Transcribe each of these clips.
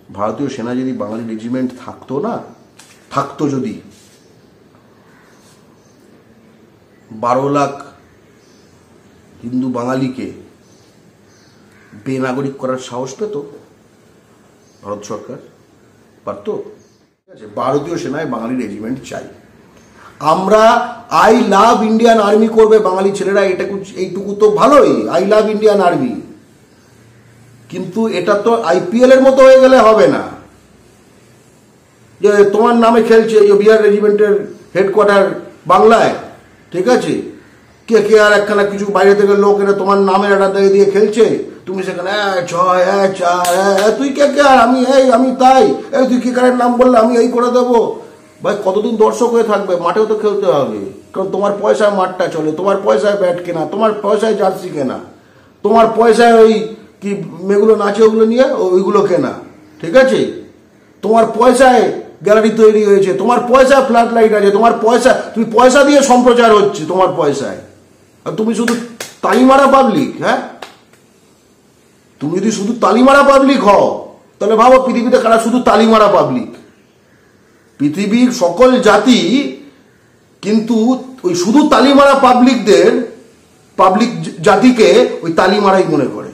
ভারতীয় সেনা যদি বাঙালি রেজিমেন্ট থাকতো যদি 12 লাখ হিন্দু বাঙালিকে বেনাগরিক করার সাহস পেত ভারত সরকার? পারতো? ঠিক আছে, ভারতীয় সেনায় বাঙালি রেজিমেন্ট চাই আমরা। আই লাভ ইন্ডিয়ান আর্মি করবে বাঙালি ছেলেরা, এইটুকু তো ভালোই, আই লাভ ইন্ডিয়ান আর্মি। কিন্তু এটা তো আইপিএল এর মতো হয়ে গেলে হবে না যে তোমার নামে খেলছে বিহার রেজিমেন্টের হেডকোয়ার্টার বাংলায়, ঠিক আছে, কে আর একখানা কিছু বাইরে থেকে লোক এরা তোমার নামের একটা দিয়ে খেলছে, তুমি সেখানে তুই কে আর আমি তাই, তুই কে কারের নাম বললে আমি এই করে দেবো। ভাই কতদিন দর্শক হয়ে থাকবে? মাঠেও তো খেলতে হবে, কারণ তোমার পয়সায় মাঠটা চলে, তোমার পয়সায় ব্যাট কেনা, তোমার পয়সায় জার্সি কেনা, তোমার পয়সায় ওই কি মেয়েগুলো নাচে ওগুলো নিয়ে ওইগুলো কেনা, ঠিক আছে, তোমার পয়সায় গ্যালারি তৈরি হয়েছে, তোমার পয়সায় ফ্ল্যাট লাইট আছে, তোমার তুমি পয়সা দিয়ে সম্প্রচার হচ্ছে তোমার পয়সায়। আর তুমি শুধু তালিমারা পাবলিক। হ্যাঁ, তুমি যদি শুধু তালিমারা পাবলিক হও তাহলে ভাবো পৃথিবীতে কারা শুধু তালিমারা পাবলিক। পৃথিবীর সকল জাতি কিন্তু ওই শুধু তালিমারা পাবলিক জাতিকে ওই তালিমারাই মনে করে।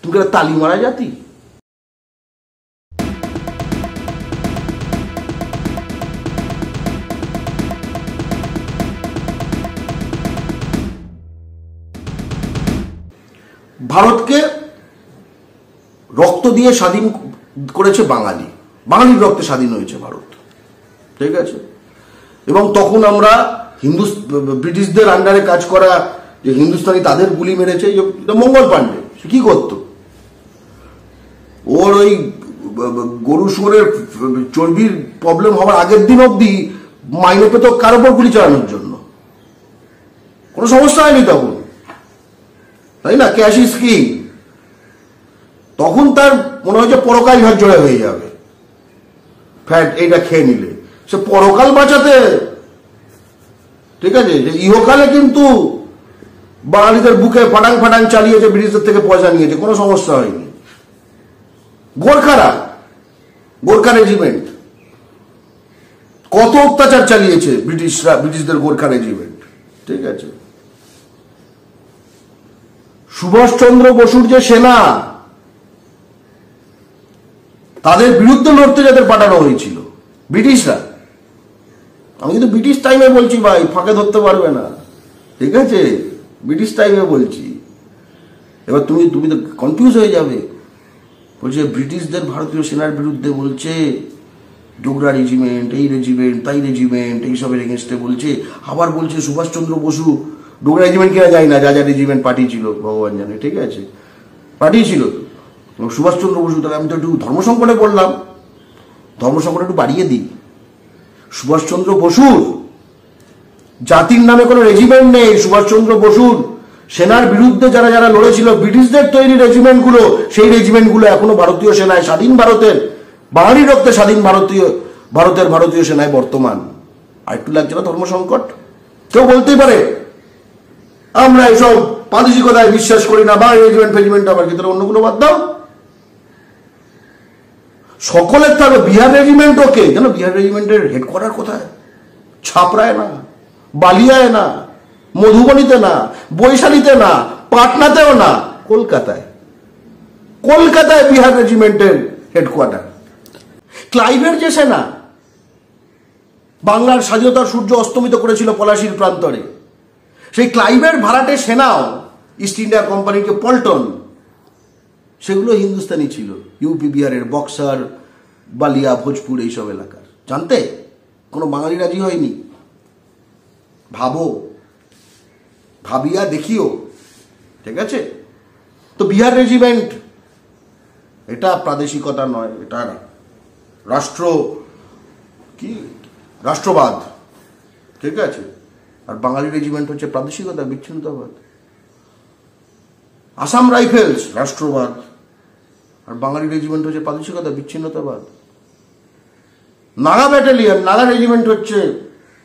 তুমি কি তালিমারা জাতি? ভারতকে রক্ত দিয়ে স্বাধীন করেছে বাঙালির রক্তে স্বাধীন হয়েছে ভারত, ঠিক আছে। এবং তখন আমরা ব্রিটিশদের আন্ডারে কাজ করা যে হিন্দুস্তানি তাদের গুলি মেরেছে। মঙ্গল পাণ্ডে সে কি করত? ওর ওই গরু শুয়োরের চর্বির প্রবলেম হওয়ার আগের দিন অব্দি মাইনে পেত কার ওপর গুলি চালানোর জন্য, কোনো সমস্যা হয়নি তখন, তাই না? Cash is king. তখন তার মনে হয় যে পরকাল ঝরঝরে হয়ে যাবে ফ্যাট এইটা খেয়ে নিলে, সে পরকাল বাঁচাতে, ঠিক আছে, ইহকালে কিন্তু বাঙালিদের বুকে ফাটাং চালিয়েছে, ব্রিটিশদের থেকে পয়সা নিয়েছে, কোনো সমস্যা হয়নি। গোর্খা রেজিমেন্ট কত অত্যাচার চালিয়েছে ব্রিটিশদের গোর্খা রেজিমেন্ট, ঠিক আছে। সুভাষচন্দ্র বসুর যে সেনা, তাদের বিরুদ্ধে লড়তে যাদের পাঠানো হয়েছিল ব্রিটিশরা, আমি কিন্তু ব্রিটিশ টাইমে বলছি ভাই, ফাঁকে ধরতে পারবে না, ঠিক আছে, ব্রিটিশ টাইমে বলছি। এবার তুমি তো কনফিউজ হয়ে যাবে, বলছে ব্রিটিশদের ভারতীয় সেনার বিরুদ্ধে বলছে, ডোগরা রেজিমেন্ট, এই রেজিমেন্ট, তাই রেজিমেন্ট, এইসবের এগেনস্টে বলছে। আবার বলছে সুভাষচন্দ্র বসু ডোগরা রেজিমেন্ট কেনা যায় না, যা রেজিমেন্ট পাঠিয়েছিল ভগবান জানে, ঠিক আছে, পাঠিয়েছিল সুভাষচন্দ্র বসু। তাহলে আমি তো একটু ধর্মসংকটে পড়লাম, ধর্মসংকট একটু বাড়িয়ে দিই। সুভাষচন্দ্র বসুর জাতির নামে কোনো রেজিমেন্ট নেই। সুভাষচন্দ্র বসুর সেনার বিরুদ্ধে যারা লড়েছিল, ব্রিটিশদের তৈরি রেজিমেন্টগুলো, সেই রেজিমেন্টগুলো এখনো ভারতীয় সেনায়, স্বাধীন ভারতের বাঙালির রক্তে স্বাধীন ভারতীয় সেনায় বর্তমান। আর একটু লাগছে না ধর্মসংকট? কেউ বলতেই পারে আমরা এসব প্রাদেশিকতায় বিশ্বাস করি না, বা রেজিমেন্ট ফেজিমেন্ট আবার ভিতরে অন্য কোনো বাদ দাও, সকলের থাকবে। বিহার রেজিমেন্ট ওকে, কেন বিহার রেজিমেন্টের হেডকোয়ার্টার কোথায়? ছাপড়ায় না, বালিয়ায় না, মধুবনীতে না, বৈশালীতে না, পাটনাতেও না, কলকাতায় বিহার রেজিমেন্টের হেডকোয়ার্টার। ক্লাইভের যে সেনা বাংলার স্বাধীনতার সূর্য অস্তমিত করেছিল পলাশির প্রান্তরে, সেই ক্লাইভের ভাড়াটে সেনাও ইস্ট ইন্ডিয়া কোম্পানিকে পল্টন, সেগুলো হিন্দুস্তানি ছিল, ইউপি বিহারের বক্সার, বালিয়া, ভোজপুর এইসব এলাকার। জানতে কোনো বাঙালি রাজি হয়নি। ভাবিয়া দেখিও, ঠিক আছে। তো বিহার রেজিমেন্ট এটা প্রাদেশিকতা নয়, এটা রাষ্ট্রবাদ, ঠিক আছে। আর বাঙালি রেজিমেন্ট হচ্ছে প্রাদেশিকতা, বিচ্ছিন্নতাবাদ। আসাম রাইফেলস রাষ্ট্রবাদ, আর বাঙালি রেজিমেন্ট হচ্ছে প্রাদেশিকতা, বিচ্ছিন্নতাবাদ। নাগা ব্যাটালিয়ন, নাগা রেজিমেন্ট হচ্ছে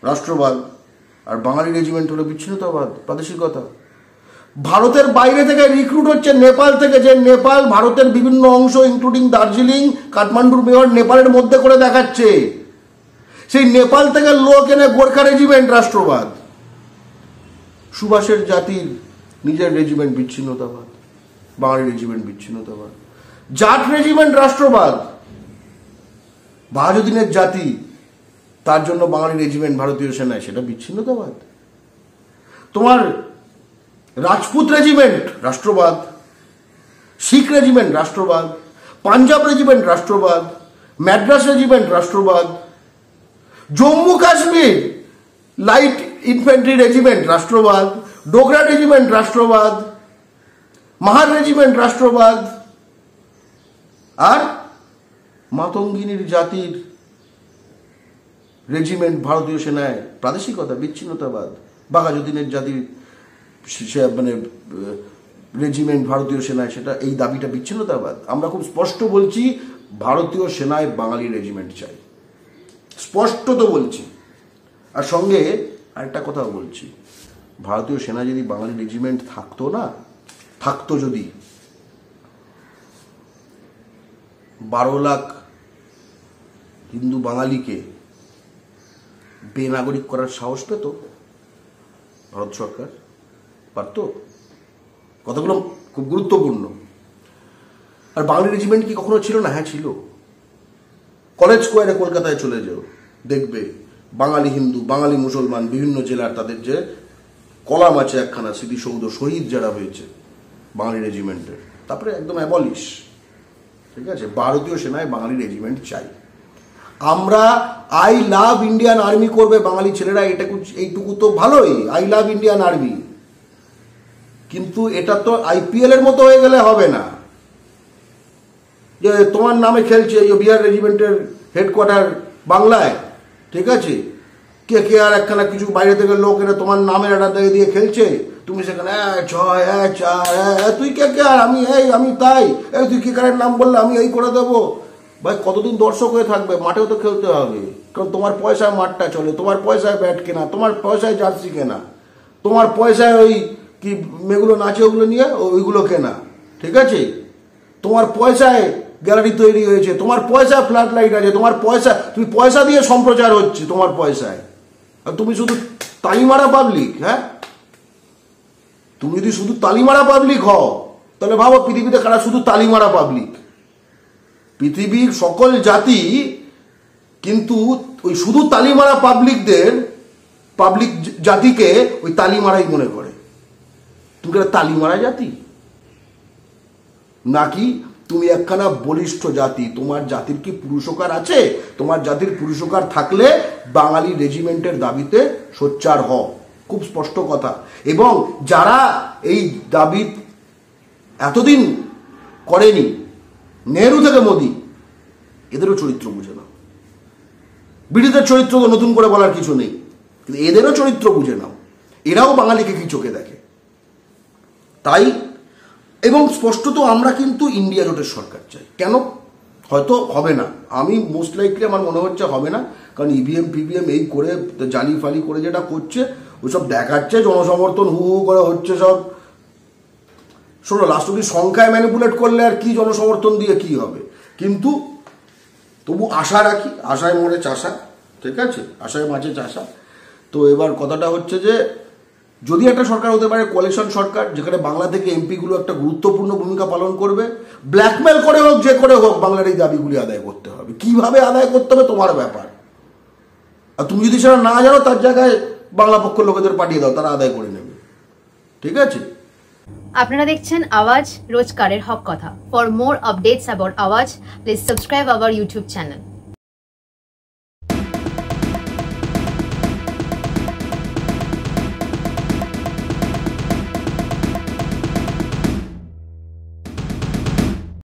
রাষ্ট্রবাদ, আর বাঙালি রেজিমেন্ট হলো বিচ্ছিন্নতাবাদ, প্রাদেশিকতা। ভারতের বাইরে থেকে রিক্রুট হচ্ছে, নেপাল থেকে, যে নেপাল ভারতের বিভিন্ন অংশ ইনক্লুডিং দার্জিলিং, কাঠমান্ডুর মেয়র নেপালের মধ্যে করে দেখাচ্ছে। সেই নেপাল থেকে লোক এনে গোর্খা রেজিমেন্ট রাষ্ট্রবাদ, সুভাষের জাতির নিজের রেজিমেন্ট বিচ্ছিন্নতাবাদ, বাঙালি রেজিমেন্ট বিচ্ছিন্নতাবাদ, জাট রেজিমেন্ট রাষ্ট্রবাদ, বাহাজুদ্দিনের জাতি তার জন্য বাঙালি রেজিমেন্ট ভারতীয় সেনায়, সেটা বিচ্ছিন্নতাবাদ। তোমার রাজপুত রেজিমেন্ট রাষ্ট্রবাদ, শিখ রেজিমেন্ট রাষ্ট্রবাদ, পাঞ্জাব রেজিমেন্ট রাষ্ট্রবাদ, ম্যাড্রাস রেজিমেন্ট রাষ্ট্রবাদ, Jammu Kashmir light infantry regiment রাষ্ট্রবাদ, ডোগরা রেজিমেন্ট রাষ্ট্রবাদ, মাহার রেজিমেন্ট রাষ্ট্রবাদ, আর মাতঙ্গিনীর জাতির রেজিমেন্ট ভারতীয় সেনায় প্রাদেশিকতা, বিচ্ছিন্নতাবাদ, বাঘাযতীনের জাতির মানে রেজিমেন্ট ভারতীয় সেনায়, সেটা এই দাবিটা বিচ্ছিন্নতাবাদ। আমরা খুব স্পষ্ট বলছি, ভারতীয় সেনায় বাঙালি রেজিমেন্ট চাই, স্পষ্ট তো বলছি। আর সঙ্গে আরেকটা কথা বলছি, ভারতীয় সেনা যদি বাঙালি রেজিমেন্ট থাকতো যদি 12 লাখ হিন্দু বাঙালিকে বেনাগরিক করার সাহস পেত ভারত সরকার? পারত? কথাগুলো খুব গুরুত্বপূর্ণ। আর বাঙালি রেজিমেন্ট কি কখনো ছিল না? হ্যাঁ ছিল। কলেজ স্কোয়ারে কলকাতায় চলে যাও, দেখবে বাঙালি হিন্দু, বাঙালি মুসলমান বিভিন্ন জেলার তাদের যে কলাম আছে, একখানা স্মৃতিসৌধ, শহীদ যারা হয়েছে বাঙালি রেজিমেন্টের, তারপরে একদম অ্যাবলিশ। ঠিক আছে, ভারতীয় সেনায় বাঙালি রেজিমেন্ট চাই। আমরা আই লাভ ইন্ডিয়ান আর্মি করবে বাঙালি ছেলেরা, এইটুকু তো ভালোই, আই লাভ ইন্ডিয়ান আর্মি। কিন্তু এটা তো আইপিএল এর মতো হয়ে গেলে হবে না যে তোমার নামে খেলছে বিহার রেজিমেন্টের হেডকোয়ার্টার বাংলায়, ঠিক আছে, কে আর একখানা কিছু বাইরে থেকে লোক এরা তোমার নামের একটা দিয়ে খেলছে, তুমি সেখানে তুই কে আর আমি তাই, তুই কে কারের নাম বললে আমি এই করে দেবো। ভাই কতদিন দর্শক হয়ে থাকবে? মাঠেও তো খেলতে হবে, কারণ তোমার পয়সায় মাঠটা চলে, তোমার পয়সায় ব্যাট কেনা, তোমার পয়সায় জার্সি কেনা, তোমার পয়সায় ওই কি মেয়েগুলো নাচে ওগুলো নিয়ে ওইগুলো কেনা, ঠিক আছে, তোমার পয়সায় গ্যালারি তৈরি হয়েছে, তোমার পয়সায় ফ্ল্যাট লাইট আছে, তোমার পয়সা, তুমি পয়সা দিয়ে সম্প্রচার হচ্ছে তোমার পয়সায়। আর তুমি শুধু তালিমারা পাবলিক। হ্যাঁ, তুমি যদি শুধু তালিমারা পাবলিক হও, তাহলে ভাবো পৃথিবীতে কারা শুধু তালিমারা পাবলিক। পৃথিবীর সকল জাতি কিন্তু ওই শুধু তালিমারা পাবলিক জাতিকে ওই তালিমারাই মনে করে। তুমি তালিমারা জাতি নাকি তুমি একখানা বলিষ্ঠ জাতি? তোমার জাতির কি পুরুষকার আছে? তোমার জাতির পুরুষকার থাকলে বাঙালি রেজিমেন্টের দাবিতে সোচ্চার হও, খুব স্পষ্ট কথা। এবং যারা এই দাবি এতদিন করেনি, নেহরু থেকে মোদি, এদেরও চরিত্র বুঝে নাও। ব্রিটিশদের চরিত্র তো নতুন করে বলার কিছু নেই, কিন্তু এদেরও চরিত্র বুঝে নাও। এরাও বাঙালিকে কি চোখে দেখে। তাই এবং স্পষ্টত আমরা কিন্তু ইন্ডিয়া জোটের সরকার চাই। কেন? হয়তো হবে না, আমি মোস্ট লাইকলি আমার মনে হচ্ছে হবে না, কারণ ইভিএম ফিভিএম এই করে জালি ফালি করে যেটা করছে ওইসব দেখাচ্ছে, জনসমর্থন হু হু করে হচ্ছে সব। শোনো, লাস্ট অব্দি সংখ্যায় ম্যানিপুলেট করলে আর কি জনসমর্থন দিয়ে কি হবে, কিন্তু তবু আশা রাখি, আশায় মরে চাষা, ঠিক আছে, আশায় মাঝে চাষা। তো এবার কথাটা হচ্ছে যে যদি একটা সরকার হতে পারে কোয়ালিশন সরকার, যেখানে বাংলা থেকে এমপিগুলো একটা গুরুত্বপূর্ণ ভূমিকা পালন করবে, ব্ল্যাকমেল করে হোক যে করে হোক বাংলার এই দাবিগুলি আদায় করতে হবে। কিভাবে আদায় করতে হবে তোমার ব্যাপার, আর তুমি যদি সেটা না জানো তার জায়গায় বাংলা পক্ষ লোকেদের পাঠিয়ে দাও, তারা আদায় করে নেবে, ঠিক আছে। আপনারা দেখছেন আওয়াজ, রোজকারের হক কথা। ফর মোর আপডেটস অ্যাবাউট আওয়াজ, please subscribe our YouTube channel.